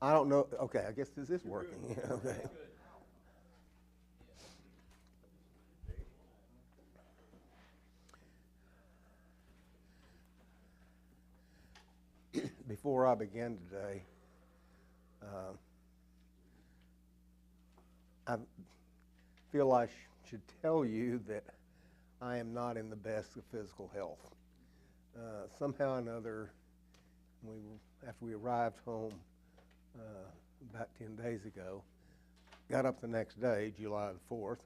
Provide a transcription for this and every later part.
I don't know. Okay, I guess this is working. Okay. Before I begin today, uh, I feel I should tell you that I am not in the best of physical health. Somehow or another, we, after we arrived home about 10 days ago, got up the next day, July the 4th,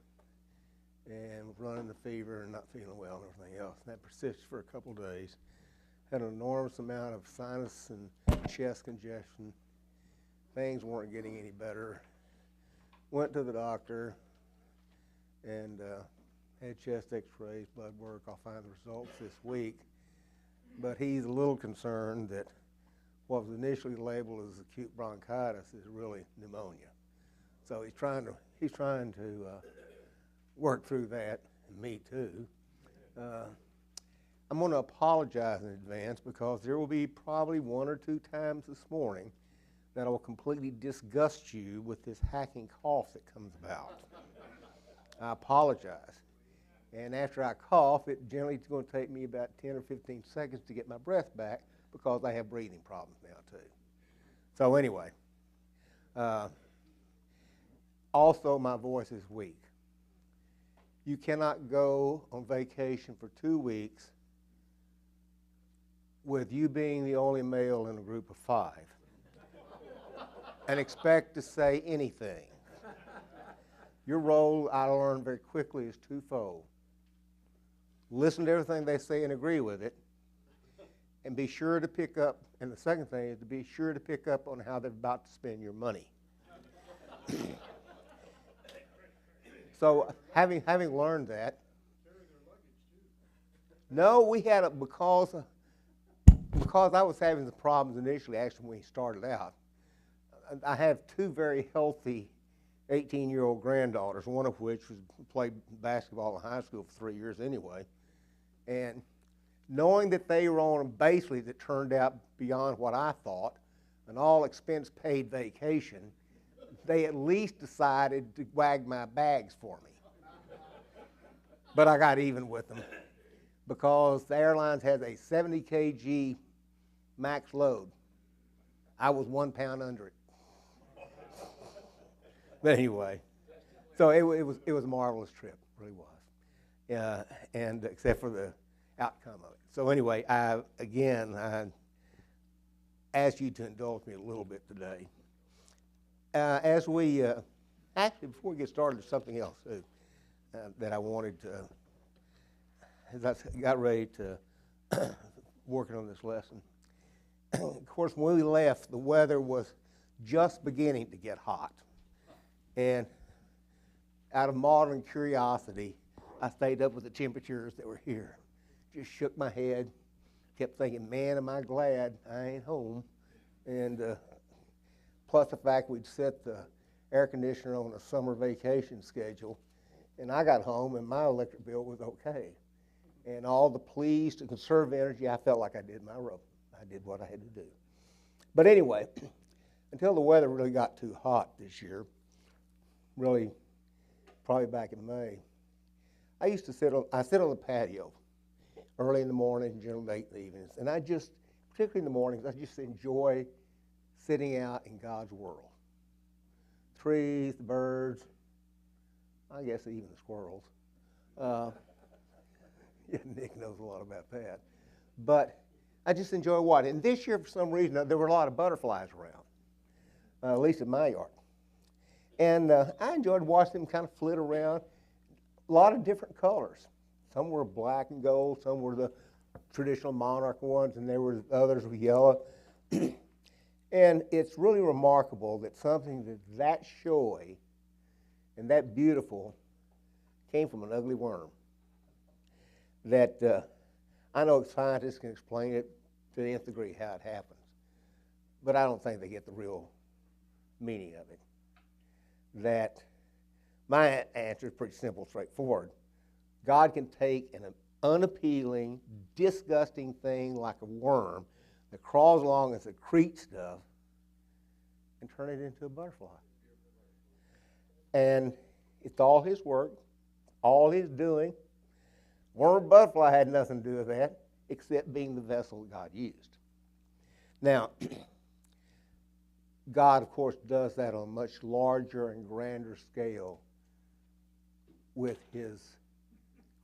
and was running the fever and not feeling well and everything else. And that persisted for a couple of days. Had an enormous amount of sinus and chest congestion. Things weren't getting any better. Went to the doctor and had chest x-rays, blood work. I'll find the results this week. But he's a little concerned that what was initially labeled as acute bronchitis is really pneumonia. So he's trying to work through that, and me too. I'm going to apologize in advance because there will be probably one or two times this morning that I will completely disgust you with this hacking cough that comes about. I apologize. And after I cough, it generally is going to take me about 10 or 15 seconds to get my breath back because I have breathing problems now too. So anyway, also my voice is weak. You cannot go on vacation for 2 weeks with you being the only male in a group of 5 and expect to say anything. Your role, I learned very quickly, is twofold. Listen to everything they say and agree with it, and be sure to pick up, and the second thing is to be sure to pick up on how they're about to spend your money. So having learned that, no, we had because I was having the problems initially, actually when we started out. I have 2 very healthy 18-year-old granddaughters, one of which played basketball in high school for 3 years anyway. And knowing that they were on a basically that turned out beyond what I thought, an all-expense-paid vacation, they at least decided to wag my bags for me. But I got even with them because the airlines has a 70 kg max load. I was 1 pound under it. But anyway, so it was a marvelous trip, really was, and except for the outcome of it. So anyway, I ask you to indulge me a little bit today. As we actually before we get started, there's something else too, that I wanted to, as I got ready to working on this lesson. Of course, when we left, the weather was just beginning to get hot. And out of modern curiosity, I stayed up with the temperatures that were here. Just shook my head, kept thinking, man, am I glad I ain't home. And plus the fact we'd set the air conditioner on a summer vacation schedule. And I got home and my electric bill was okay. And all the pleas to conserve energy, I felt like I did my role. I did what I had to do. But anyway, until the weather really got too hot this year, really probably back in May, I used to sit on the patio early in the morning and generally late in the evenings. And particularly in the mornings, I just enjoy sitting out in God's world. Trees, the birds, I guess even the squirrels. Yeah, Nick knows a lot about that. But I just enjoy watching. And this year, for some reason, there were a lot of butterflies around, at least in my yard. And I enjoyed watching them kind of flit around. A lot of different colors. Some were black and gold, some were the traditional monarch ones, and there were others with yellow. And it's really remarkable that something that showy and that beautiful came from an ugly worm. That I know scientists can explain it to the nth degree how it happens, but I don't think they get the real meaning of it. That my answer is pretty simple, straightforward. God can take an unappealing, disgusting thing like a worm that crawls along and secretes stuff and turn it into a butterfly. And it's all his work, all his doing. Worm butterfly had nothing to do with that, except being the vessel that God used. Now, God, of course, does that on a much larger and grander scale with his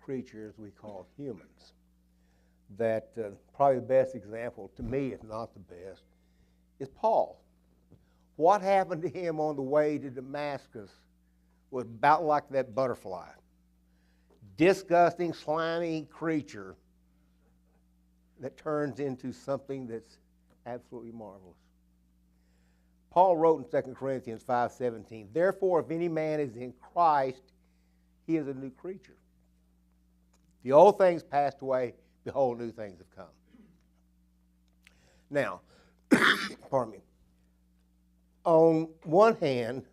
creatures we call humans. That probably the best example, to me, if not the best, is Paul. What happened to him on the way to Damascus was about like that butterfly. Disgusting, slimy creature that turns into something that's absolutely marvelous. Paul wrote in 2 Corinthians 5:17, "Therefore, if any man is in Christ, he is a new creature. The old things passed away, behold, new things have come." Now, pardon me. On one hand,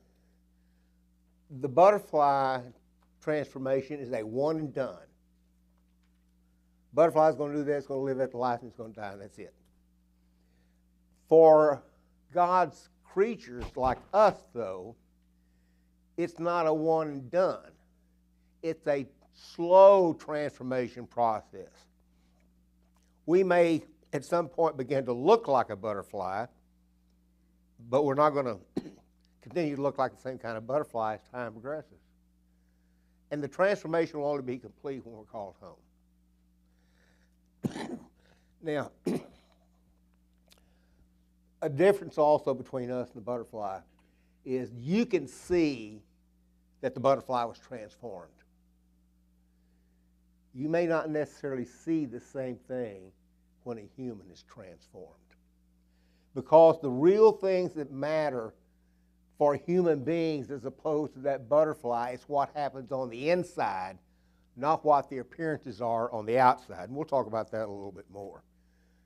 the butterfly transformation is a one and done. Butterfly's going to do this, it's going to live that life, and it's going to die, and that's it. For God's creatures like us, though, it's not a one and done. It's a slow transformation process. We may, at some point, begin to look like a butterfly, but we're not going to continue to look like the same kind of butterfly as time progresses. And the transformation will only be complete when we're called home. Now, a difference also between us and the butterfly is you can see that the butterfly was transformed. You may not necessarily see the same thing when a human is transformed. Because the real things that matter for human beings as opposed to that butterfly is what happens on the inside, not what the appearances are on the outside. And we'll talk about that a little bit more.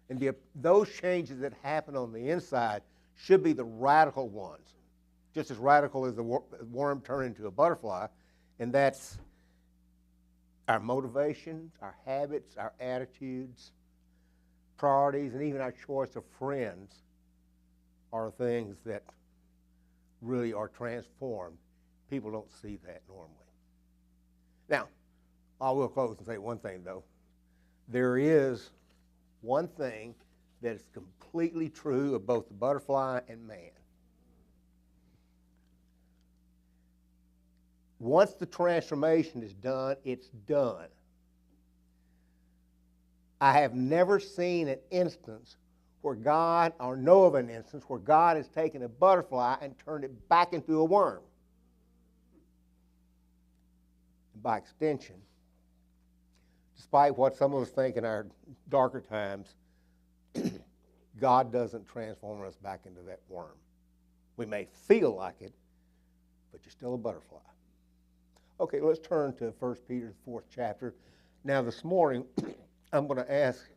And those changes that happen on the inside should be the radical ones, just as radical as the worm turning into a butterfly, and that's our motivations, our habits, our attitudes, priorities, and even our choice of friends are things that really are transformed. People don't see that normally. Now, I will close and say one thing, though. There is one thing that is completely true of both the butterfly and man. Once the transformation is done, it's done. I have never seen an instance where God, or know of an instance, where God has taken a butterfly and turned it back into a worm. By extension, despite what some of us think in our darker times, God doesn't transform us back into that worm. We may feel like it, but you're still a butterfly. Okay, let's turn to 1 Peter, the 4th chapter. Now, this morning, I'm going to ask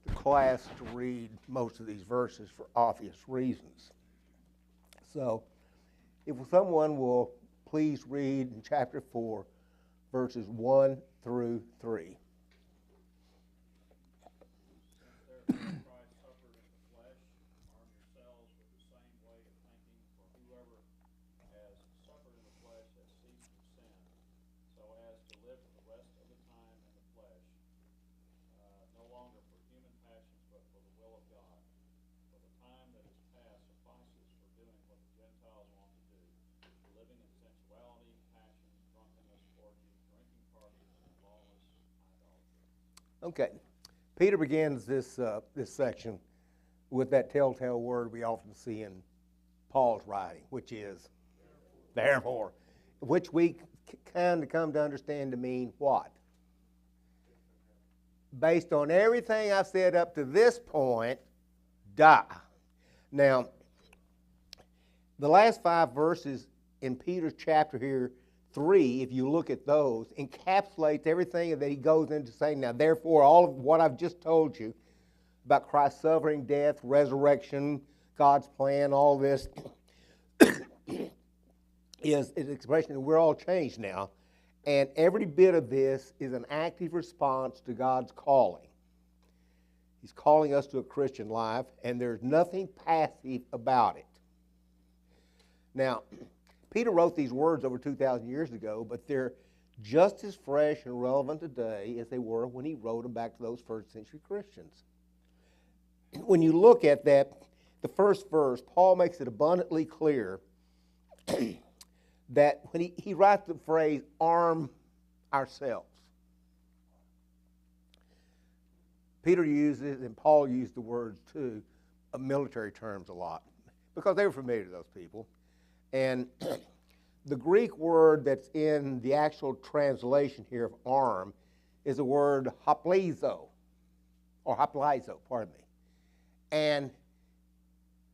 the class to read most of these verses for obvious reasons. So, if someone will please read in chapter 4, verses 1 through 3. Okay, Peter begins this section with that telltale word we often see in Paul's writing, which is therefore, which we kind of come to understand to mean what? Based on everything I've said up to this point, die. Now, the last 5 verses in Peter's chapter here, 3, if you look at those, encapsulates everything that he goes into saying. Now, therefore, all of what I've just told you about Christ's suffering, death, resurrection, God's plan, all this is an expression that we're all changed now. And every bit of this is an active response to God's calling. He's calling us to a Christian life, and there's nothing passive about it. Now, Peter wrote these words over 2,000 years ago, but they're just as fresh and relevant today as they were when he wrote them back to those first century Christians. When you look at that, the first verse, Paul makes it abundantly clear that when he writes the phrase, arm ourselves. Peter uses, and Paul used the words too, of military terms a lot, because they were familiar to those people. And the Greek word that's in the actual translation here of arm is the word hoplizo, or hoplizo, pardon me. And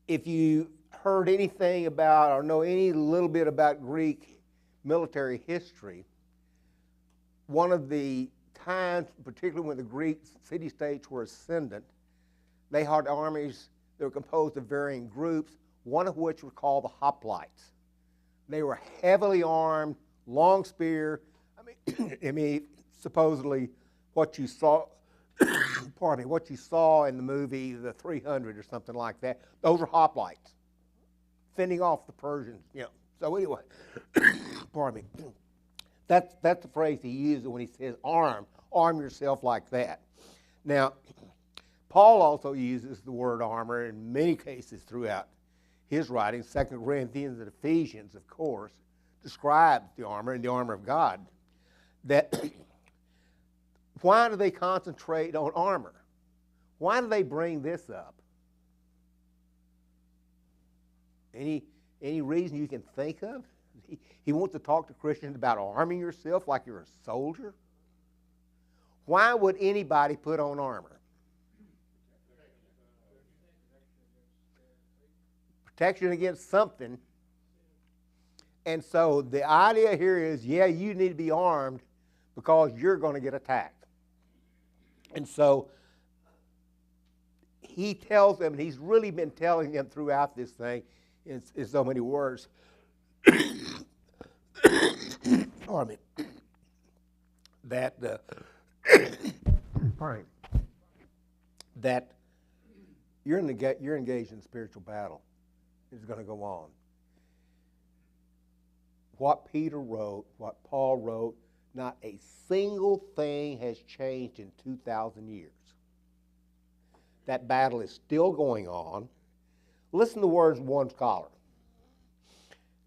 if you heard anything about or know any little bit about Greek military history, one of the times, particularly when the Greek city-states were ascendant, they had armies that were composed of varying groups, one of which was called the hoplites. They were heavily armed, long spear. I mean, supposedly what you saw, pardon me, what you saw in the movie The 300 or something like that, those are hoplites, fending off the Persians. You know. So anyway, pardon me. That's the phrase he uses when he says arm yourself like that. Now, Paul also uses the word armor in many cases throughout his writings. 2 Corinthians and Ephesians, of course, describes the armor and the armor of God. That why do they concentrate on armor? Why do they bring this up? Any reason you can think of? He wants to talk to Christians about arming yourself like you're a soldier. Why would anybody put on armor? Protection against something. And so the idea here is, yeah, you need to be armed because you're going to get attacked. And so he tells them, and he's really been telling them throughout this thing in so many words, pardon me, that that you're engaged in spiritual battle. It's going to go on. What Peter wrote, what Paul wrote, not a single thing has changed in 2,000 years. That battle is still going on. Listen to the words of one scholar.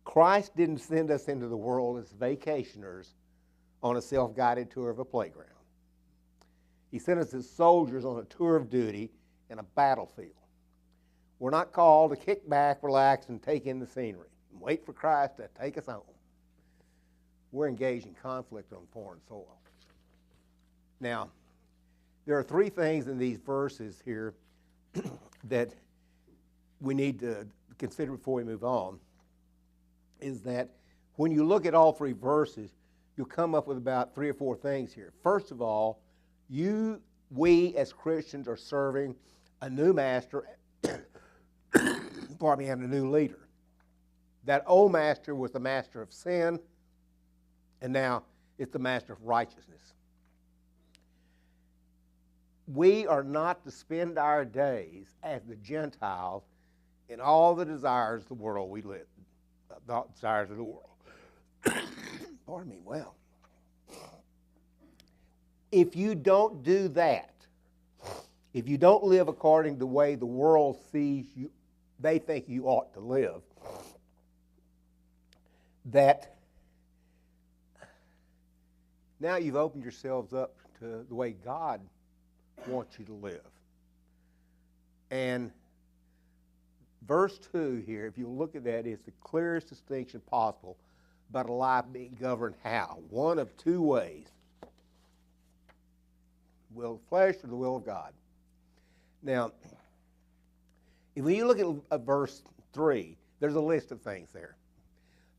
Christ didn't send us into the world as vacationers on a self-guided tour of a playground. He sent us as soldiers on a tour of duty in a battlefield. We're not called to kick back, relax, and take in the scenery and wait for Christ to take us home. We're engaged in conflict on foreign soil. Now, there are three things in these verses here that we need to consider before we move on. Is that when you look at all three verses, you'll come up with about 3 or 4 things here. First of all, we as Christians are serving a new master, pardon me, and a new leader. That old master was the master of sin, and now it's the master of righteousness. We are not to spend our days as the Gentiles in all the desires of the world we live. The desires of the world. Pardon me, well. If you don't do that, if you don't live according to the way the world sees you, they think you ought to live, that now you've opened yourselves up to the way God wants you to live. And verse 2 here, if you look at that, is the clearest distinction possible about a life being governed how? One of 2 ways. The will of the flesh or the will of God. Now, when you look at verse 3, there's a list of things there.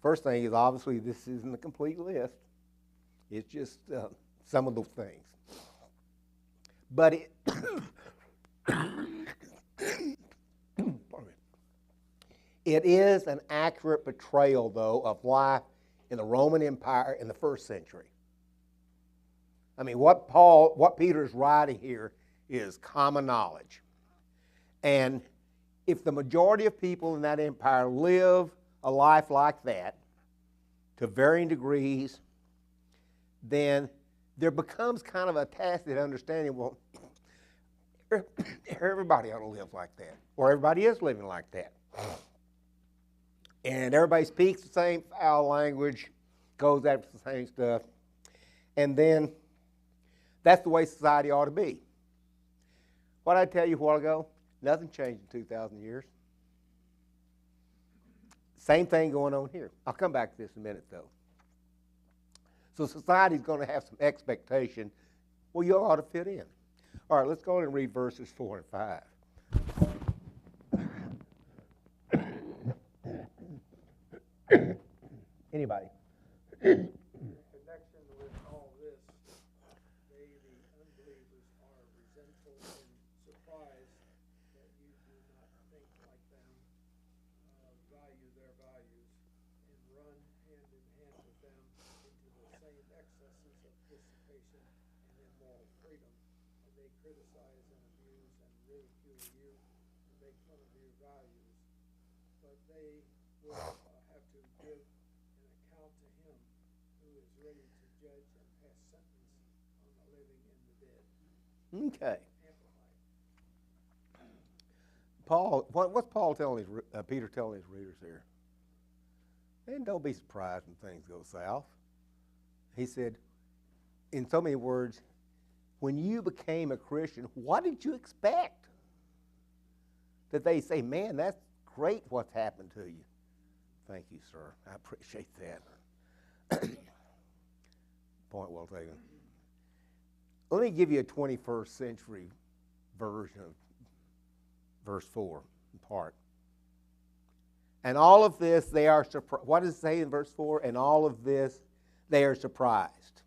First thing is, obviously, this isn't a complete list. It's just some of those things. But it is an accurate portrayal, though, of life in the Roman Empire in the first century. I mean, what Peter's writing here is common knowledge. And if the majority of people in that empire live a life like that to varying degrees, then there becomes kind of a tacit understanding, well, everybody ought to live like that, or everybody is living like that. And everybody speaks the same foul language, goes after the same stuff, and then that's the way society ought to be. What did I tell you a while ago? Nothing changed in 2,000 years. Same thing going on here. I'll come back to this in a minute, though. So society's going to have some expectation. Well, you ought to fit in. All right, let's go and read verses 4 and 5. Anybody? In connection with all this, they, the unbelievers, are resentful and surprised that you do not think like them, value their values, and run hand in hand with them into the same excesses of dissipation and immoral freedom. And they criticize and abuse and ridicule you and make fun of your values. But they will have to give an account to him who is ready to judge and pass sentence on the living and the dead. Okay. Amplified. Paul, what's Paul telling Peter telling his readers here? And don't be surprised when things go south. He said, in so many words, when you became a Christian, what did you expect? That they say, man, that's great what's happened to you. Thank you, sir. I appreciate that. Point well taken. Let me give you a 21st century version of verse 4 in part. And all of this, they are surprised. What does it say in verse 4? And all of this, they are surprised.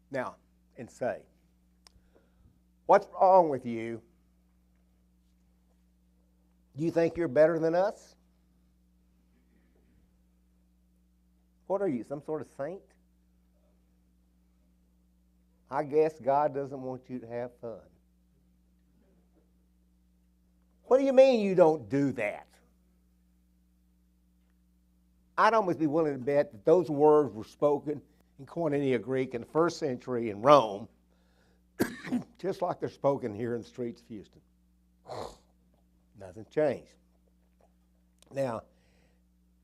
Now, and say, what's wrong with you? Do you think you're better than us? What are you, some sort of saint? I guess God doesn't want you to have fun. What do you mean you don't do that? I'd almost be willing to bet that those words were spoken in Koinonia Greek in the first century in Rome, just like they're spoken here in the streets of Houston. Nothing changed. Now,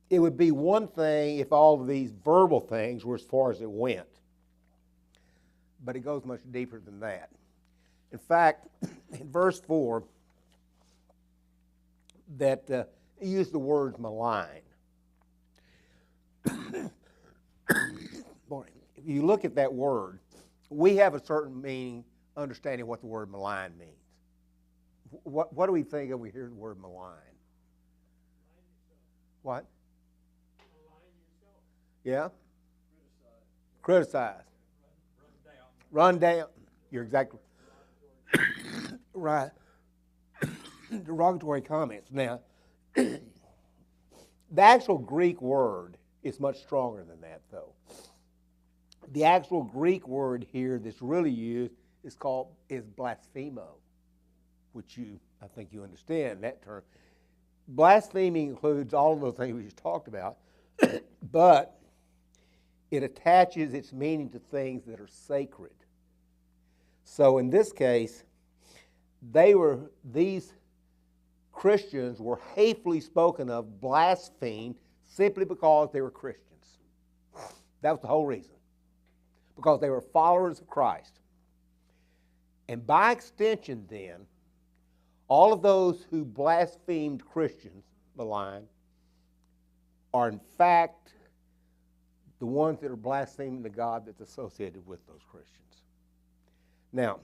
it would be one thing if all of these verbal things were as far as it went, but it goes much deeper than that. In fact, in verse 4, that he used the word malign. Boy, if you look at that word, we have a certain meaning, understanding what the word malign means. What do we think of when we hear the word malign? What? Yeah? Criticize. Run down. You're exactly right. Derogatory comments. Now, the actual Greek word is much stronger than that, though. The actual Greek word here that's really used is blasphemo, which I think you understand that term. Blasphemy includes all of those things we just talked about, but it attaches its meaning to things that are sacred. So in this case, these Christians were hatefully spoken of, blasphemed, simply because they were Christians. That was the whole reason. Because they were followers of Christ. And by extension then, all of those who blasphemed Christians, maligned, are in fact the ones that are blaspheming the God that's associated with those Christians. Now,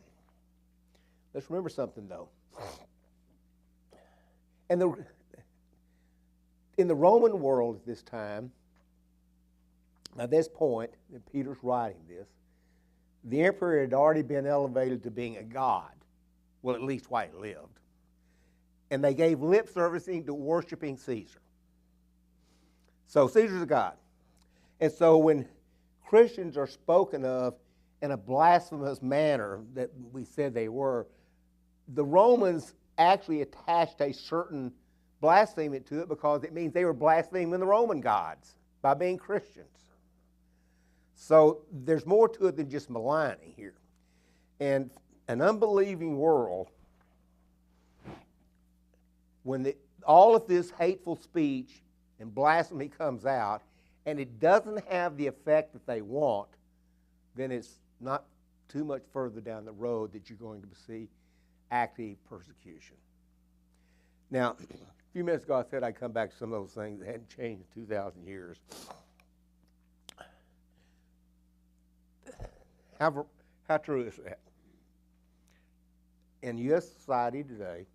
let's remember something though. And in the Roman world at this time, at this point, that Peter's writing this, the emperor had already been elevated to being a god, well, at least while he lived. And they gave lip servicing to worshiping Caesar. So Caesar's a god. And so when Christians are spoken of in a blasphemous manner that we said they were, the Romans actually attached a certain blaspheme to it because it means they were blaspheming the Roman gods by being Christians. So there's more to it than just maligning here. And an unbelieving world, when all of this hateful speech and blasphemy comes out, and it doesn't have the effect that they want, then it's not too much further down the road that you're going to see active persecution. Now, a few minutes ago I said I'd come back to some of those things that hadn't changed in 2,000 years. How true is that? In U.S. society today,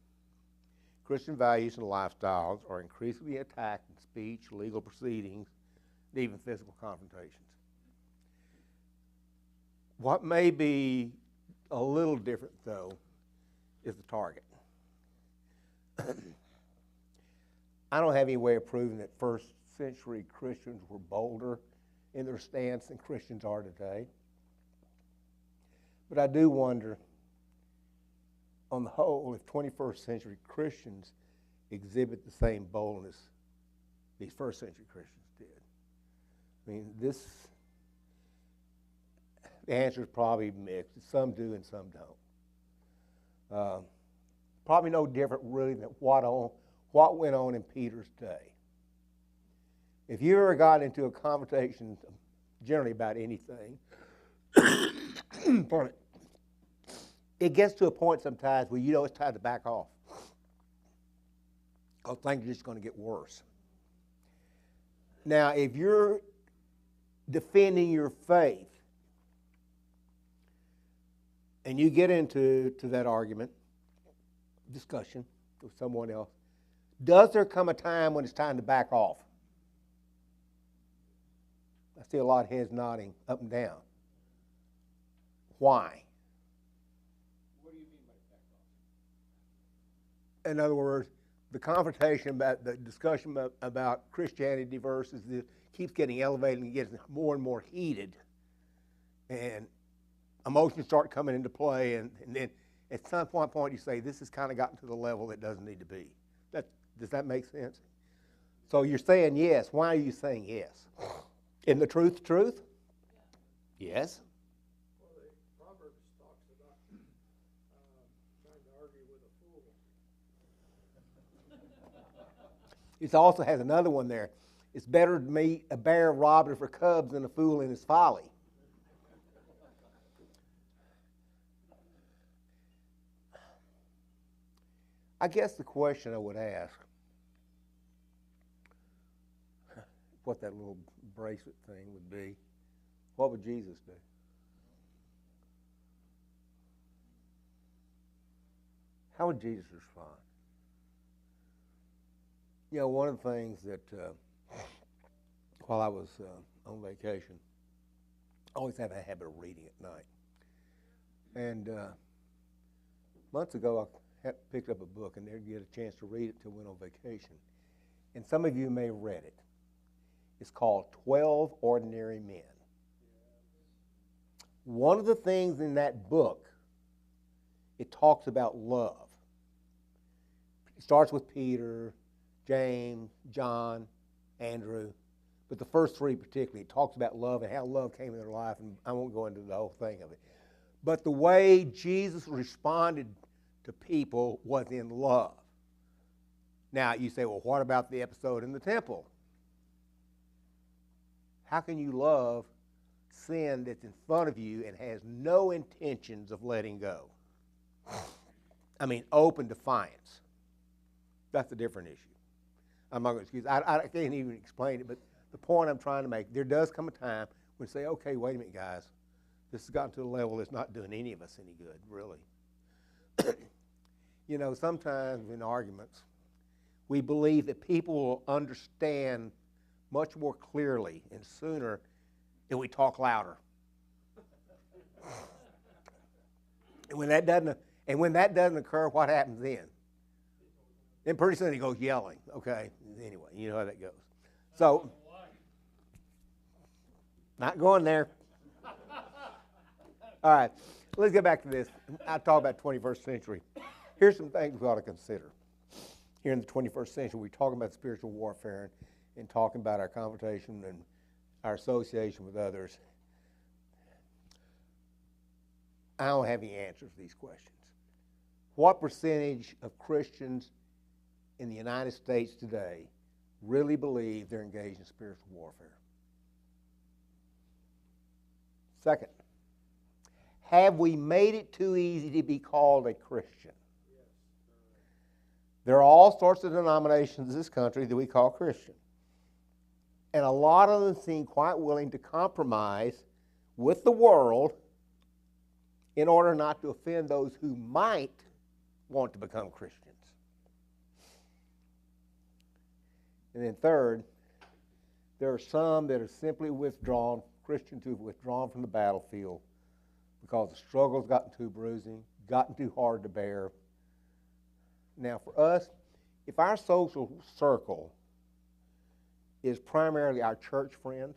Christian values and lifestyles are increasingly attacked in speech, legal proceedings, and even physical confrontations. What may be a little different, though, is the target. I don't have any way of proving that first century Christians were bolder in their stance than Christians are today. But I do wonder, on the whole, if 21st century Christians exhibit the same boldness these first century Christians did. I mean, the answer is probably mixed. Some do and some don't. Probably no different, really, than what went on in Peter's day. If you ever got into a conversation, generally about anything, it gets to a point sometimes where you know it's time to back off. Because things are just going to get worse. Now, if you're defending your faith and you get into that argument, discussion with someone else, does there come a time when it's time to back off? I see a lot of heads nodding up and down. Why? What do you mean by back off? In other words, the confrontation about the discussion about Christianity versus this keeps getting elevated and gets more and more heated. And emotions start coming into play, and then at some point you say, this has kind of gotten to the level it doesn't need to be. Does that make sense? So you're saying yes. Why are you saying yes? Isn't the truth? Yes. Well, the Proverbs talks about trying to argue with a fool. It also has another one there. It's better to meet a bear robbing for cubs than a fool in his folly. I guess the question I would ask, what that little bracelet thing would be, what would Jesus do? How would Jesus respond? You know, one of the things that while I was on vacation, I always have a habit of reading at night. And months ago, I picked up a book and didn't get a chance to read it until we went on vacation. And some of you may have read it. It's called 12 Ordinary Men. One of the things in that book, it talks about love. It starts with Peter, James, John, Andrew, but the first three particularly, it talks about love and how love came in their life, and I won't go into the whole thing of it. But the way Jesus responded to people was in love. Now, you say, well, what about the episode in the temple? How can you love sin that's in front of you and has no intentions of letting go? I mean, open defiance. That's a different issue. I'm not going to excuse it. I can't even explain it, but the point I'm trying to make, there does come a time when you say, okay, wait a minute, guys. This has gotten to a level that's not doing any of us any good, really. You know, sometimes in arguments, we believe that people will understand much more clearly and sooner if we talk louder. And when that doesn't occur, what happens then? Then pretty soon he goes yelling. Okay, anyway, you know how that goes. So, not going there. All right, let's get back to this. I talk about 21st century. Here's some things we ought to consider. here in the 21st century, we're talking about spiritual warfare and talking about our confrontation and our association with others. I don't have any answers to these questions. What percentage of Christians in the United States today really believe they're engaged in spiritual warfare? Second, have we made it too easy to be called a Christian? There are all sorts of denominations in this country that we call Christian. And a lot of them seem quite willing to compromise with the world in order not to offend those who might want to become Christians. And then third, there are some that are simply withdrawn, Christians who have withdrawn from the battlefield because the struggle's gotten too bruising, gotten too hard to bear. Now for us, if our social circle is primarily our church friends,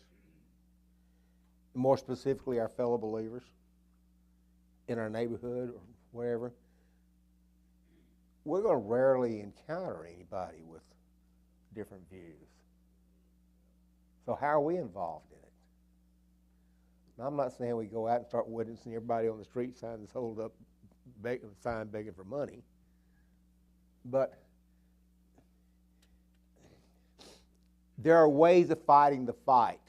more specifically our fellow believers in our neighborhood or wherever, we're going to rarely encounter anybody with different views. So how are we involved in it? Now, I'm not saying we go out and start witnessing everybody on the street sign that's hold up sign begging for money, but there are ways of fighting the fight,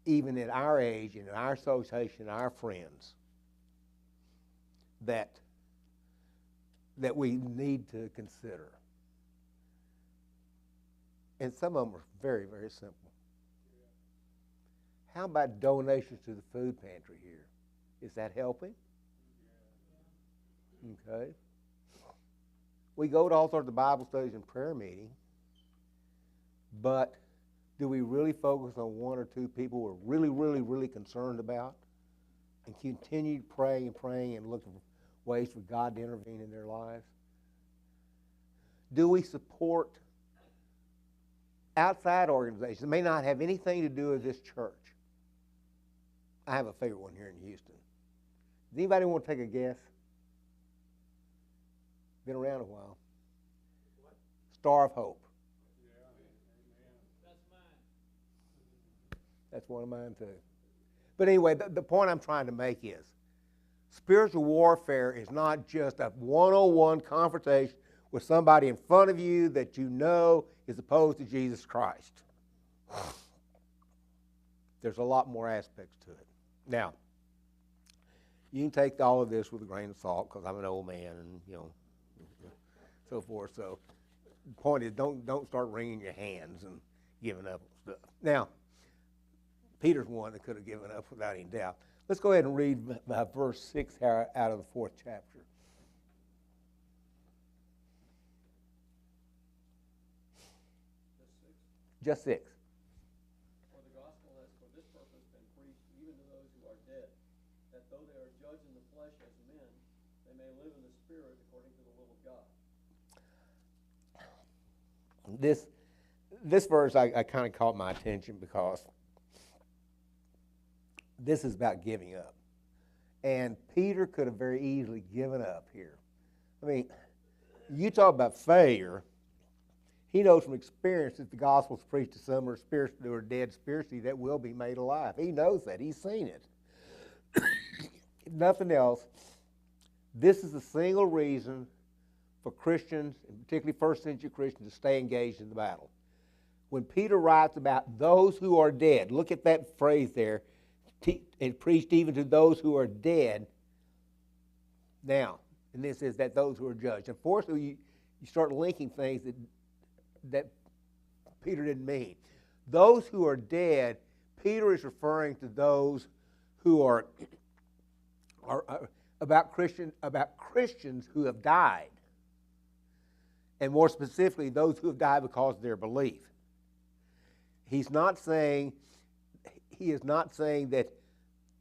even at our age and in our association, our friends, that we need to consider. And some of them are very, very simple. How about donations to the food pantry here? Is that helping? Okay. We go to all sorts of Bible studies and prayer meetings, but do we really focus on one or two people we're really, really, really concerned about and continue praying and praying and looking for ways for God to intervene in their lives? Do we support outside organizations that may not have anything to do with this church? I have a favorite one here in Houston. Does anybody want to take a guess? Been around a while. What? Star of Hope. Yeah. That's mine. That's one of mine too. But anyway, the point I'm trying to make is spiritual warfare is not just a one-on-one confrontation with somebody in front of you that you know is opposed to Jesus Christ. There's a lot more aspects to it. Now, you can take all of this with a grain of salt because I'm an old man and, so forth. So the point is don't start wringing your hands and giving up on stuff. Now, Peter's one that could have given up without any doubt. Let's go ahead and read verse 6 out of the 4th chapter. Just 6. For the gospel has for this purpose been preached even to those who are dead, that though they are judged in the flesh as men, they may live in the spirit according to the will of God. This verse I kind of caught my attention because this is about giving up. And Peter could have very easily given up here. I mean, you talk about failure. He knows from experience that the gospel is preached to some who are dead spiritually that will be made alive. He knows that. He's seen it. If nothing else, this is the single reason for Christians, and particularly first century Christians, to stay engaged in the battle. When Peter writes about those who are dead, look at that phrase there, and preached even to those who are dead. Now, and this is that those who are judged. Unfortunately, you start linking things that Peter didn't mean. Those who are dead, Peter is referring to those who are about Christians who have died. And more specifically, those who have died because of their belief. He is not saying that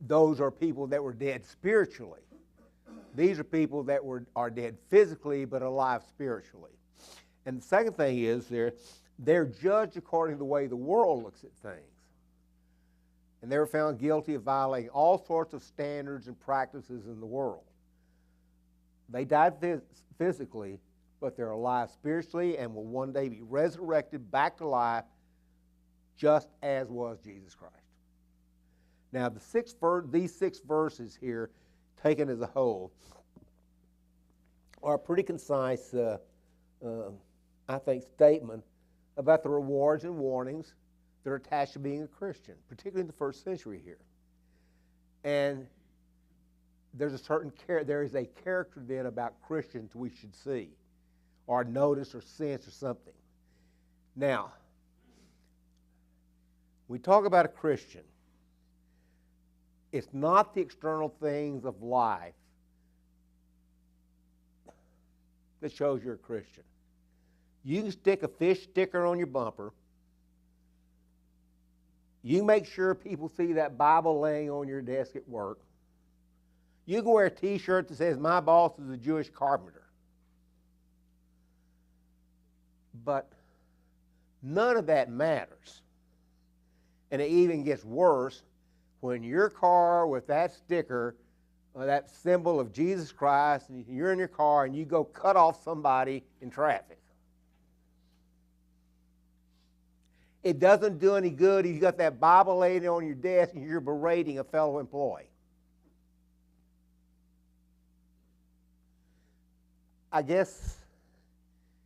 those are people that were dead spiritually. These are people that are dead physically but alive spiritually. And the second thing is they're judged according to the way the world looks at things. And they were found guilty of violating all sorts of standards and practices in the world. They died physically, but they're alive spiritually and will one day be resurrected back to life just as was Jesus Christ. Now, these 6 verses here, taken as a whole, are a pretty concise, I think, statement about the rewards and warnings that are attached to being a Christian, particularly in the first century here. And there is a character then about Christians we should see, or notice, or sense, or something. Now, we talk about a Christian. It's not the external things of life that shows you're a Christian. You can stick a fish sticker on your bumper. You make sure people see that Bible laying on your desk at work. You can wear a T-shirt that says, "My boss is a Jewish carpenter." But none of that matters. And it even gets worse when your car with that sticker, or that symbol of Jesus Christ, and you're in your car and you go cut off somebody in traffic. It doesn't do any good if you got that Bible laying on your desk and you're berating a fellow employee. I guess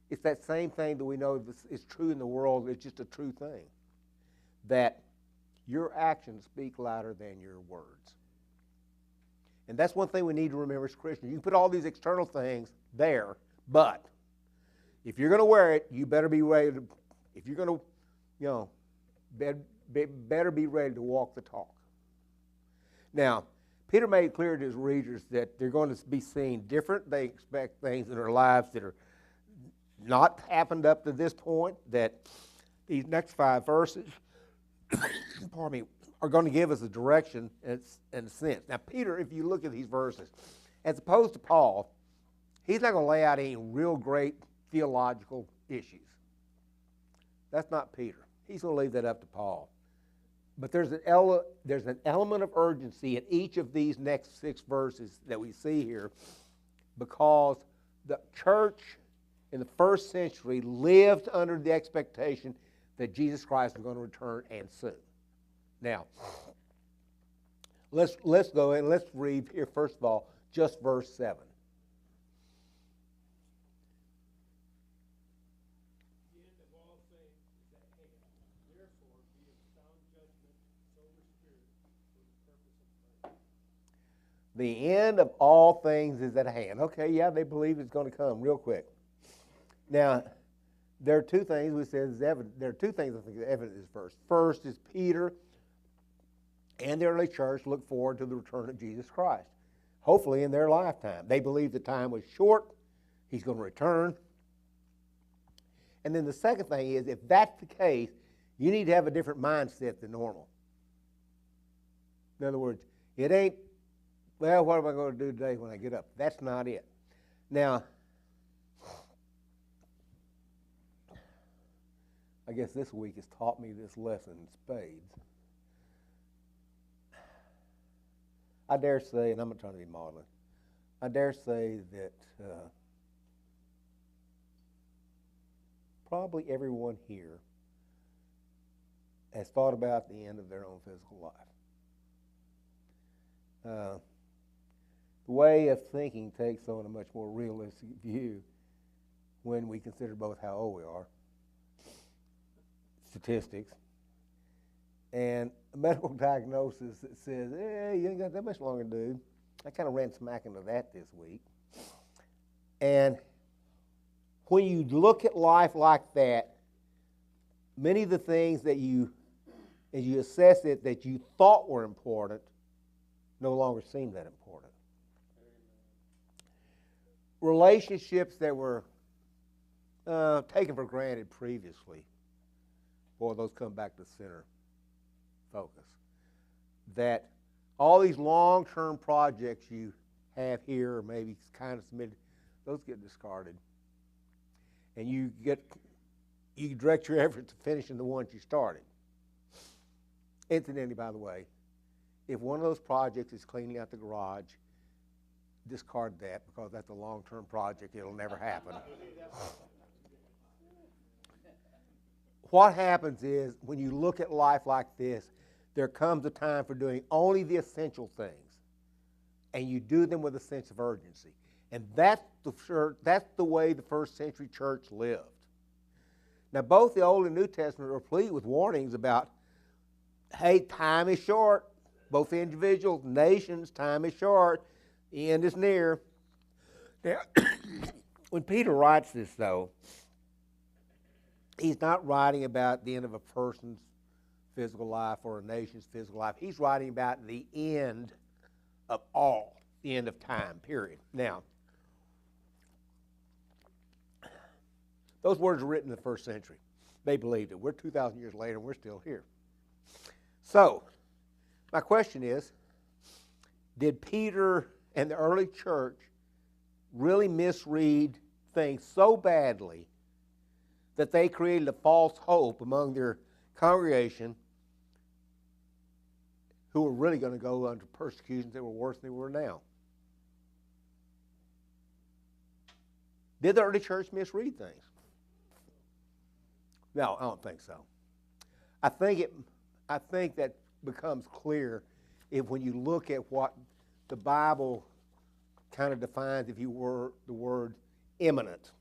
it's that same thing that we know is true in the world. It's just a true thing, that your actions speak louder than your words. And that's one thing we need to remember as Christians. You can put all these external things there, but if you're going to wear it, you better be ready to, if you're going to, better be ready to walk the talk. Now, Peter made it clear to his readers that they're going to be seeing different. They expect things in their lives that are not happened up to this point, that these next 5 verses pardon me, are going to give us a direction and a sense. Now, Peter, if you look at these verses, as opposed to Paul, he's not going to lay out any real great theological issues. That's not Peter. He's going to leave that up to Paul. But there's an element of urgency in each of these next 6 verses that we see here, because the church in the first century lived under the expectation that Jesus Christ was going to return, and soon. Now, let's go and let's read here, first of all, just verse 7. The end of all things is at hand. Therefore, be of sound judgment, sober spirit, for the purpose of prayer. The end of all things is at hand. Okay, yeah, they believe it's going to come real quick. Now, there are 2 things we said is evident. There are 2 things I think are evident in this verse. First is Peter and the early church look forward to the return of Jesus Christ, hopefully in their lifetime. They believe the time was short. He's going to return. And then the second thing is, if that's the case, you need to have a different mindset than normal. In other words, it ain't, well, what am I going to do today when I get up? That's not it. Now, I guess this week has taught me this lesson in spades. I dare say, and I'm not trying to be maudlin, I dare say that probably everyone here has thought about the end of their own physical life. The way of thinking takes on a much more realistic view when we consider both how old we are, statistics, and a medical diagnosis that says, hey, you ain't got that much longer to do. I kind of ran smack into that this week. And when you look at life like that, many of the things that you, as you assess it, that you thought were important, no longer seem that important. Relationships that were taken for granted previously, boy, those come back to center focus. That all these long-term projects you have here, or maybe kind of submitted, those get discarded. And you direct your efforts to finishing the ones you started. Incidentally, by the way, if one of those projects is cleaning out the garage, discard that because that's a long-term project. It'll never happen. What happens is when you look at life like this, there comes a time for doing only the essential things, and you do them with a sense of urgency. And that's the way the first century church lived. Now, both the Old and New Testament are replete with warnings about, hey, time is short. Both individuals, nations, time is short. The end is near. Now, when Peter writes this, though, he's not writing about the end of a person's physical life or a nation's physical life. He's writing about the end of all, the end of time, period. Now, those words were written in the first century. They believed it. We're 2,000 years later, and we're still here. So, my question is, did Peter and the early church really misread things so badly that they created a false hope among their congregation who were really going to go under persecutions that were worse than they were now? Did the early church misread things? No, I don't think so. I think that becomes clear when you look at what the Bible kind of defines, if you were the word imminent.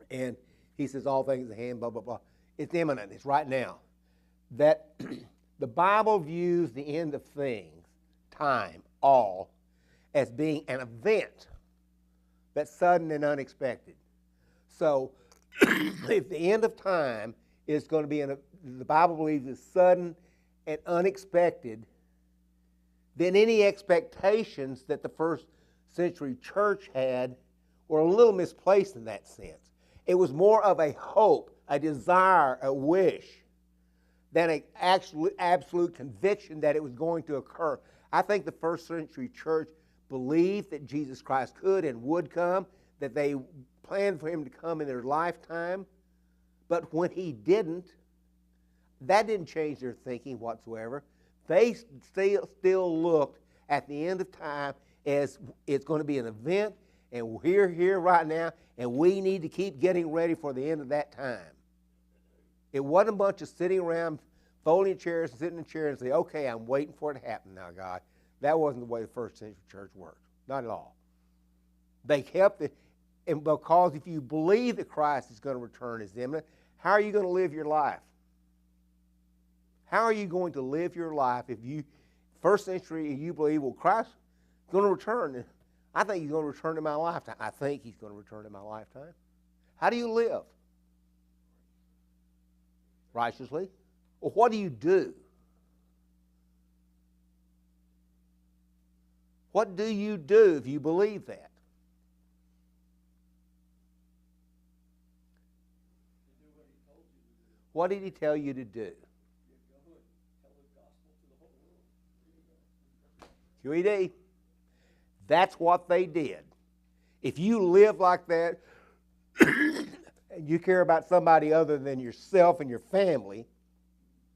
And he says all things at hand, blah, blah, blah. It's imminent. It's right now. That the Bible views the end of things, time, all, as being an event that's sudden and unexpected. So if the end of time is going to be, the Bible believes, is sudden and unexpected, then any expectations that the first century church had were a little misplaced in that sense. It was more of a hope, a desire, a wish, than an absolute conviction that it was going to occur. I think the first century church believed that Jesus Christ could and would come, that they planned for him to come in their lifetime, but when he didn't, that didn't change their thinking whatsoever. They still looked at the end of time as it's going to be an event, and we're here right now, and we need to keep getting ready for the end of that time. It wasn't a bunch of sitting around, folding chairs, sitting in chairs, and say, okay, I'm waiting for it to happen now, God. That wasn't the way the first century church worked. Not at all. They kept it, and because if you believe that Christ is going to return as imminent, how are you going to live your life? How are you going to live your life if you, first century, you believe, well, Christ is going to return. I think he's going to return in my lifetime. I think he's going to return in my lifetime. How do you live? Righteously? Well, what do you do? What do you do if you believe that? What did he tell you to do? QED. That's what they did. If you live like that, and you care about somebody other than yourself and your family,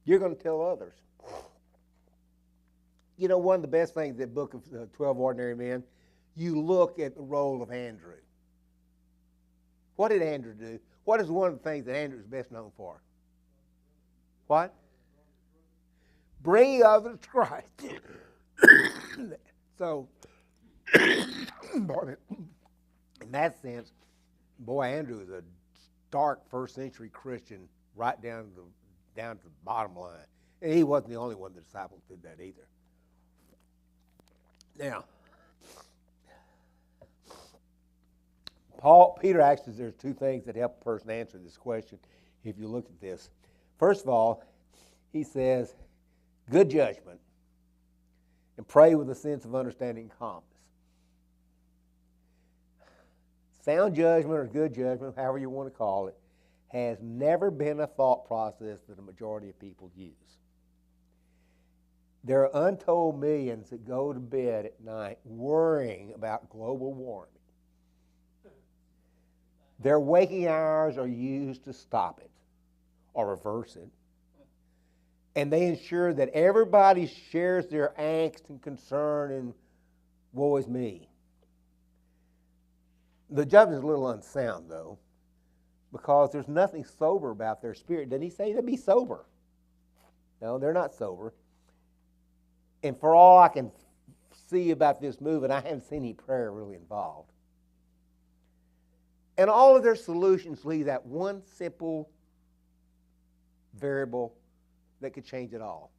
you're going to tell others. You know, one of the best things, that book of 12 Ordinary Men, you look at the role of Andrew. What did Andrew do? What is one of the things that Andrew is best known for? What? Bringing others to Christ. So, in that sense, boy, Andrew is a stark first century Christian right down to the bottom line. And he wasn't the only one the disciples did that either. Now, Peter actually, there's two things that help a person answer this question if you look at this. First of all, he says, good judgment, and pray with a sense of understanding and calmness. Sound judgment or good judgment, however you want to call it, has never been a thought process that the majority of people use. There are untold millions that go to bed at night worrying about global warming. Their waking hours are used to stop it or reverse it. And they ensure that everybody shares their angst and concern and woe is me. The judgment is a little unsound, though, because there's nothing sober about their spirit. Didn't he say they'd be sober? No, they're not sober. And for all I can see about this movement, I haven't seen any prayer really involved. And all of their solutions leave that one simple variable that could change it all.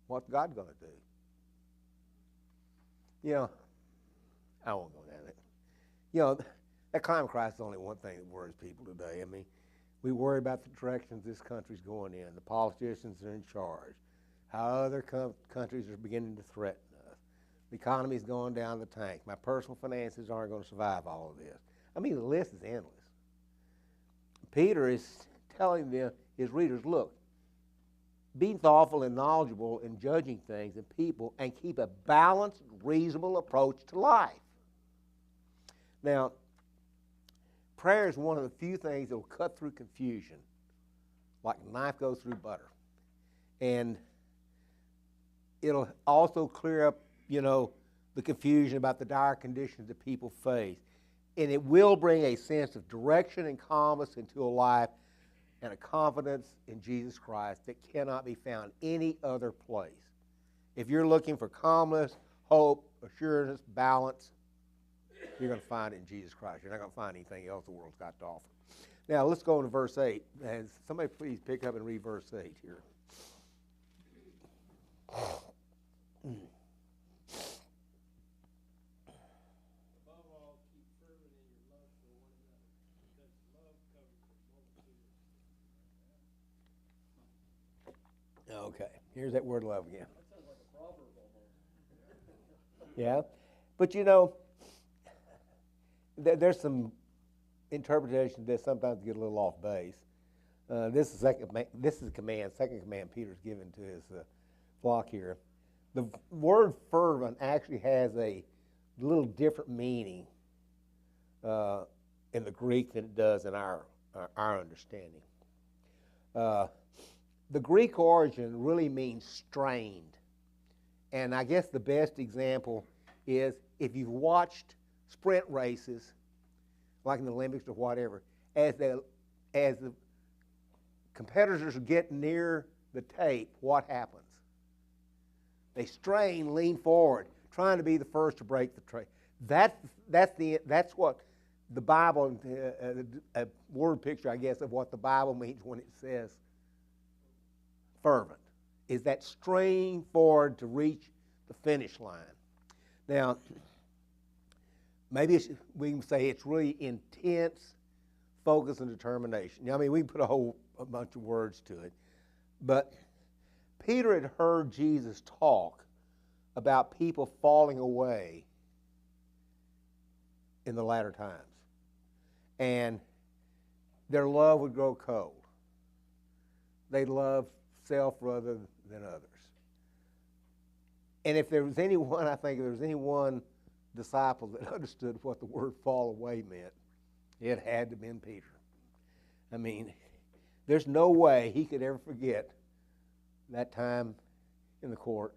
What's God going to do? You know, I won't go down it. You know, that climate crisis is only one thing that worries people today. I mean, we worry about the directions this country's going in. The politicians are in charge. How other countries are beginning to threaten us. The economy's going down the tank. My personal finances aren't going to survive all of this. I mean, the list is endless. Peter is telling his readers, look, be thoughtful and knowledgeable in judging things and people, and keep a balanced, reasonable approach to life. Now, prayer is one of the few things that will cut through confusion, like a knife goes through butter. And it'll also clear up, the confusion about the dire conditions that people face. And it will bring a sense of direction and calmness into a life and a confidence in Jesus Christ that cannot be found any other place. If you're looking for calmness, hope, assurance, balance, you're going to find it in Jesus Christ. You're not going to find anything else the world's got to offer. Now, let's go into verse 8. And somebody please pick up and read verse 8 here. Okay, here's that word love again. That sounds like a proverb almost. Yeah, but there's some interpretations that sometimes get a little off base. This is a command, second command Peter's given to his flock here. The word fervent actually has a little different meaning in the Greek than it does in our understanding. The Greek origin really means strained. And I guess the best example is if you've watched sprint races, like in the Olympics or whatever, as the competitors get near the tape, what happens? They strain, lean forward, trying to be the first to break the track. That's what the Bible, a word picture, I guess, of what the Bible means when it says fervent, is that straining forward to reach the finish line. Now, maybe we can say it's really intense focus and determination. I mean, we can put a bunch of words to it, but Peter had heard Jesus talk about people falling away in the latter times, and their love would grow cold. They loved self rather than others. And if there was anyone, I think if there was any one disciple that understood what the word fall away meant, it had to have been Peter. I mean, there's no way he could ever forget that time in the court,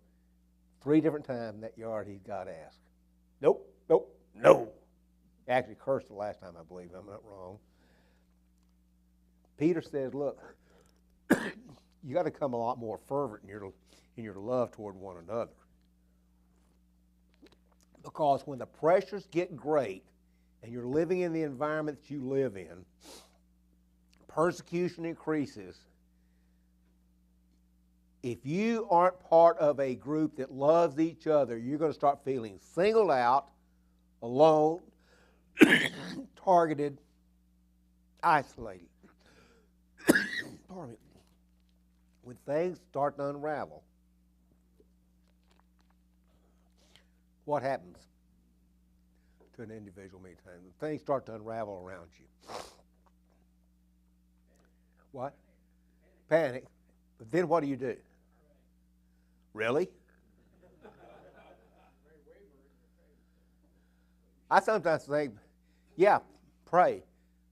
3 different times in that yard he got asked. Nope, nope, no. Actually cursed the last time, I believe, if I'm not wrong. Peter says, look, you got to come a lot more fervent in your love toward one another. Because when the pressures get great and you're living in the environment that you live in, persecution increases. If you aren't part of a group that loves each other, you're going to start feeling singled out, alone, targeted, isolated. Pardon me. When things start to unravel, what happens to an individual many times? When things start to unravel around you. What? Panic. But then what do? Really? I sometimes think, yeah, pray.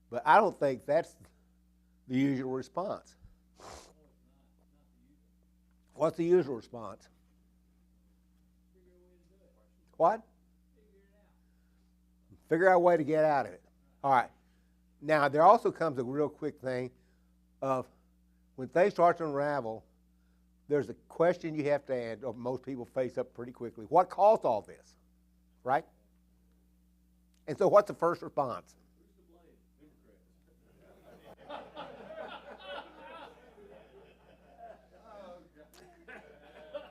But I don't think that's the usual response. What's the usual response? What? Figure out a way to get out of it. All right. Now, there also comes a real quick thing of when things start to unravel, there's a question you have to answer, or most people face up pretty quickly. What caused all this? Right? And so what's the first response?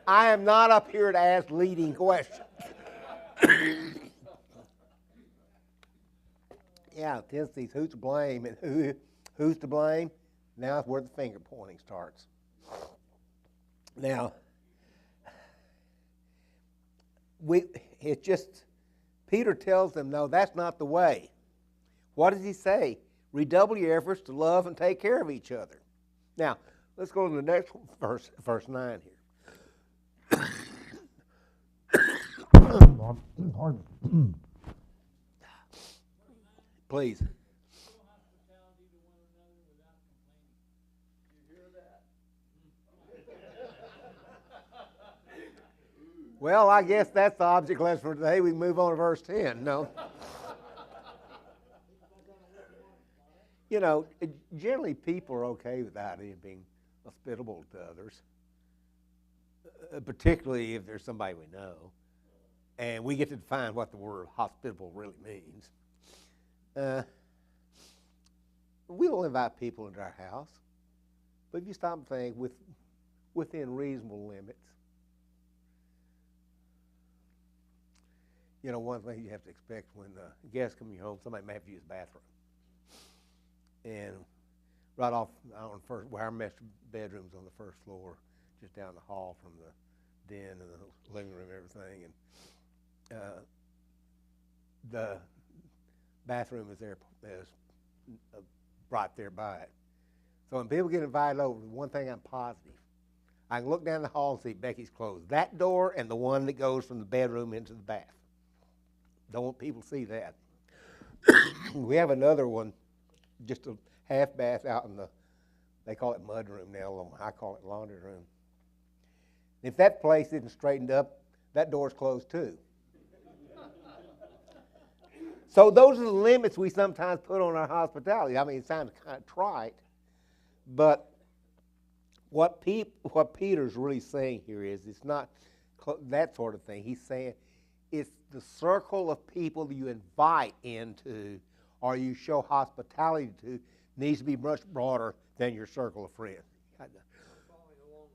I am not up here to ask leading questions. Yeah, tendencies, who's to blame and who's to blame? Now is where the finger pointing starts. Now, it's just, Peter tells them, no, that's not the way. What does he say? Redouble your efforts to love and take care of each other. Now, let's go to the next verse, verse 9 here. Please. Well, I guess that's the object lesson for today. We can move on to verse 10. No. You know, generally people are okay with the idea of being hospitable to others, particularly if there's somebody we know. And we get to define what the word hospitable really means. We'll invite people into our house, but if you stop and think within reasonable limits, you know, one thing you have to expect when guests come to your home, somebody may have to use the bathroom. And right off on first, where our master bedroom's on the first floor, just down the hall from the den and the living room and everything. And the bathroom is there, right there by it. So when people get invited over, one thing I'm positive, I can look down the hall and see Becky's closed that door and the one that goes from the bedroom into the bath. Don't want people to see that. We have another one, just a half bath out in the, they call it mud room now, I call it laundry room. If that place isn't straightened up, that door's closed too. So those are the limits we sometimes put on our hospitality. I mean, it sounds kind of trite, but what Peter's really saying here is it's not that sort of thing. He's saying it's the circle of people that you invite into or you show hospitality to needs to be much broader than your circle of friends. Following along,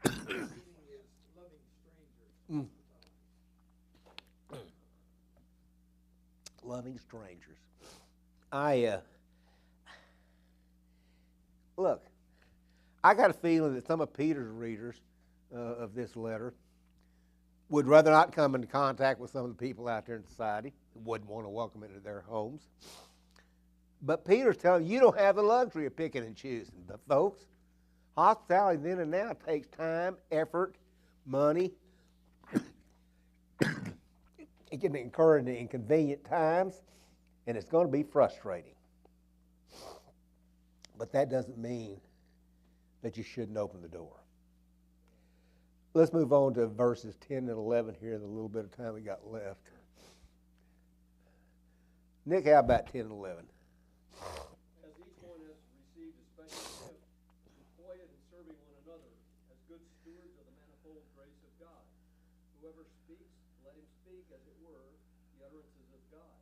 the meaning is loving strangers. Loving strangers. Look, I got a feeling that some of Peter's readers of this letter would rather not come into contact with some of the people out there in society who wouldn't want to welcome into their homes. But Peter's telling you don't have the luxury of picking and choosing. But folks, hospitality then and now takes time, effort, money. It can occur in inconvenient times, and it's going to be frustrating. But that doesn't mean that you shouldn't open the door. Let's move on to verses 10 and 11 here in the little bit of time we got left. Nick, how about 10 and 11? As each one has received a special gift, employ it in serving one another as good stewards of the manifold grace of God. Whoever speaks, let him speak, as it were, the utterances of God.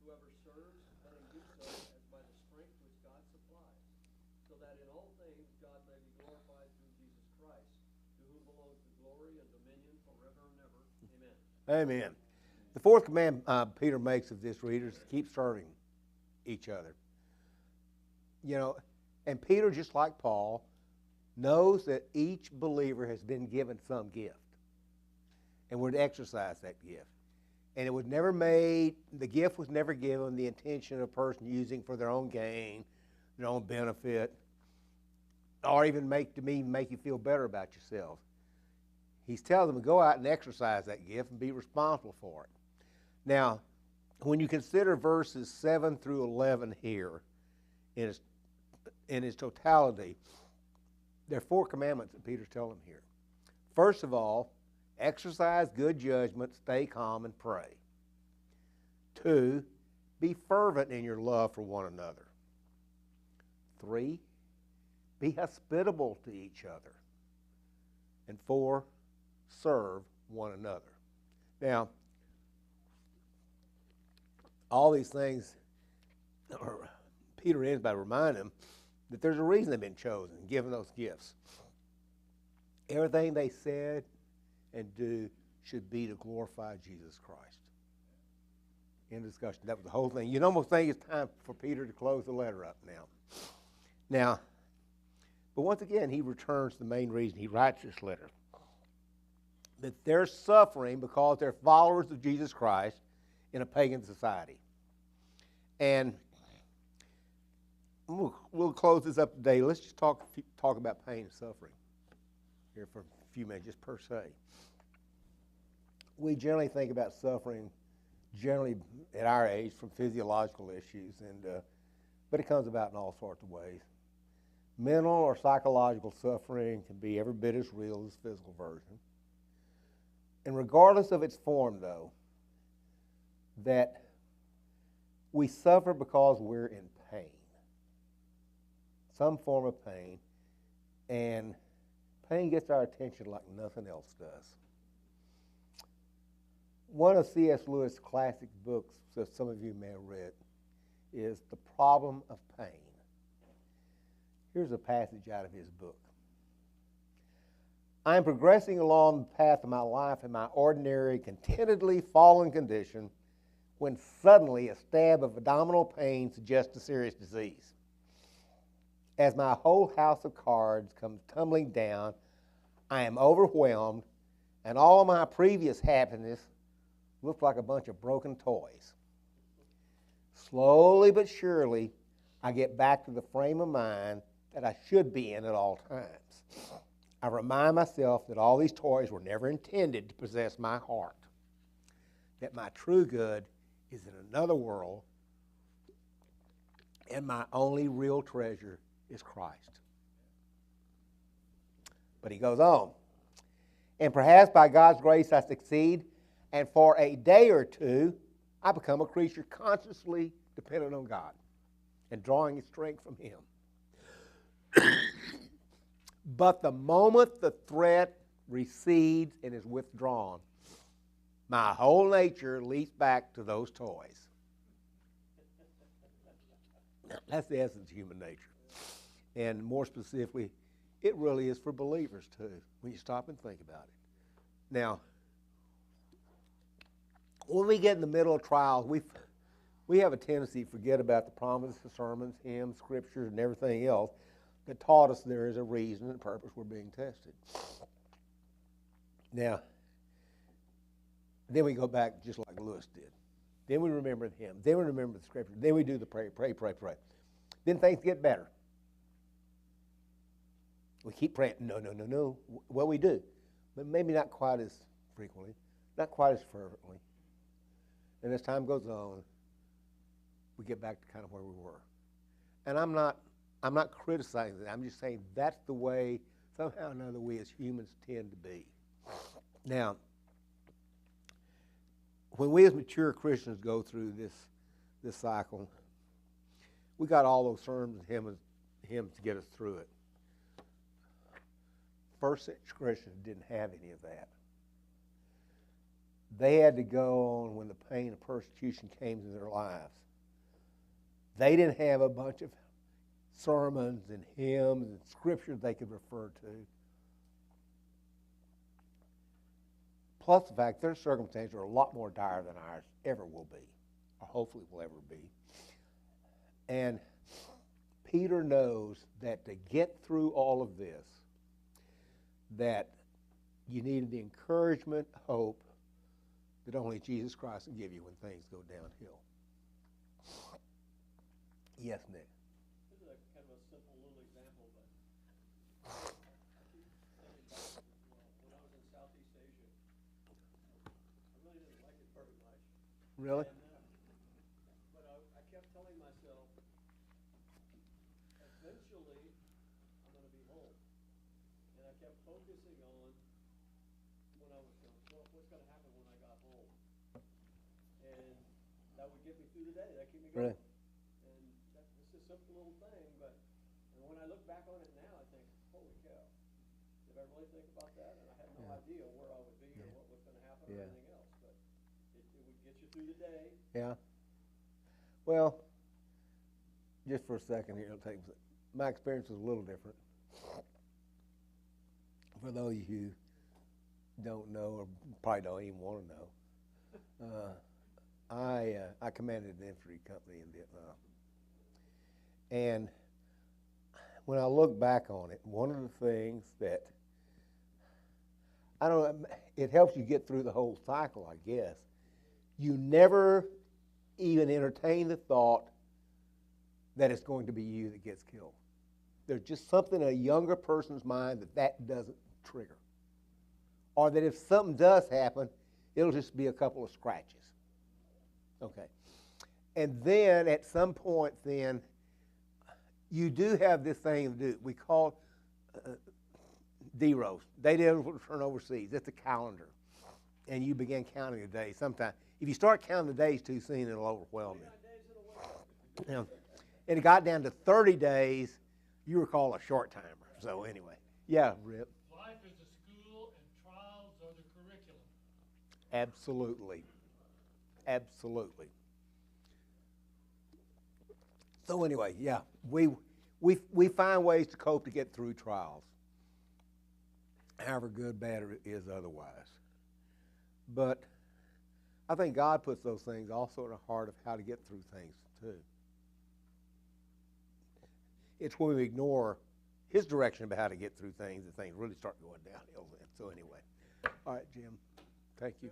Whoever serves, let him do so as by the strength which God supplies, so that in all things God may be glorified through Jesus Christ, to whom belongs the glory and dominion forever and ever. Amen. Amen. The fourth command Peter makes of this reader is to keep serving each other. You know, and Peter, just like Paul, knows that each believer has been given some gift. And we're to exercise that gift. And it was never made, the gift was never given the intention of a person using for their own gain, their own benefit, or even make you feel better about yourself. He's telling them to go out and exercise that gift and be responsible for it. Now, when you consider verses 7 through 11 here in its totality, there are four commandments that Peter's telling them here. First of all, exercise good judgment, stay calm, and pray. 2, be fervent in your love for one another. 3, be hospitable to each other. And 4, serve one another. Now, all these things, Peter ends by reminding them that there's a reason they've been chosen, given those gifts. Everything they said and do should be to glorify Jesus Christ. End of discussion. That was the whole thing. You'd almost think it's time for Peter to close the letter up now. But once again, he returns to the main reason he writes this letter. That they're suffering because they're followers of Jesus Christ in a pagan society. And we'll close this up today. Let's just talk about pain and suffering here for a few minutes, just per se. We generally think about suffering, generally at our age, from physiological issues, but it comes about in all sorts of ways. Mental or psychological suffering can be every bit as real as physical version. And regardless of its form, though, that we suffer because we're in pain, some form of pain, and pain gets our attention like nothing else does. One of C.S. Lewis' classic books, that some of you may have read, is The Problem of Pain. Here's a passage out of his book. I am progressing along the path of my life in my ordinary, contentedly fallen condition when suddenly a stab of abdominal pain suggests a serious disease. As my whole house of cards comes tumbling down, I am overwhelmed, and all of my previous happiness looks like a bunch of broken toys. Slowly but surely, I get back to the frame of mind that I should be in at all times. I remind myself that all these toys were never intended to possess my heart, that my true good is in another world, and my only real treasure is Christ. But he goes on, and perhaps by God's grace I succeed, and for a day or two I become a creature consciously dependent on God and drawing its strength from him. But the moment the threat recedes and is withdrawn, my whole nature leaps back to those toys. That's the essence of human nature. And more specifically, it really is for believers too, when you stop and think about it. Now, when we get in the middle of trials, we have a tendency to forget about the promises of sermons, hymns, scriptures, and everything else that taught us there is a reason and purpose we're being tested. Now, then we go back just like Lewis did. Then we remember the hymn. Then we remember the scripture. Then we do the pray. Then things get better. We keep praying. No. Well, we do, but maybe not quite as frequently, not quite as fervently. And as time goes on, we get back to kind of where we were. And I'm not criticizing that. I'm just saying that's the way, somehow or another, we as humans tend to be. Now, when we as mature Christians go through this cycle, we got all those sermons and hymns to get us through it. First century Christians didn't have any of that. They had to go on when the pain of persecution came to their lives. They didn't have a bunch of sermons and hymns and scriptures they could refer to. Plus the fact their circumstances are a lot more dire than ours ever will be, or hopefully will ever be. And Peter knows that to get through all of this, that you need the encouragement, hope that only Jesus Christ can give you when things go downhill. Yes, Nick. This is a kind of a simple little example, but I keep thinking back to, when I was in Southeast Asia. I really didn't like it very much. Really? But I kept telling myself, eventually I'm going to be home. And I kept focusing on when I was gone. what's gonna happen when I got home. And that would get me through the day, that keep me going. Right. And it's a simple little thing, but, and when I look back on it now, I think, holy cow, did I really think about that? And I had no idea where I would be or what was gonna happen or Yeah. anything else, but it would get you through the day. Yeah. Well, just for a second here, my experience was a little different. For those of you who don't know or probably don't even want to know, I commanded an infantry company in Vietnam. And when I look back on it, one of the things that, I don't know, it helps you get through the whole cycle, I guess. You never even entertain the thought that it's going to be you that gets killed. There's just something in a younger person's mind that doesn't trigger. Or that if something does happen, it'll just be a couple of scratches. Okay. And then at some point then, you do have this thing to do. We call it DROs. They didn't return overseas. It's a calendar. And you begin counting the days. Sometimes, if you start counting the days too soon, it'll overwhelm you. Yeah. And it got down to 30 days, you were called a short timer. So anyway, yeah, Rip. Life is a school and trials are the curriculum. Absolutely. Absolutely. So anyway, yeah, we find ways to cope to get through trials, however good, bad it is otherwise. But I think God puts those things also in the heart of how to get through things too. It's when we ignore His direction about how to get through things that things really start going downhill then. So anyway, all right, Jim, thank you.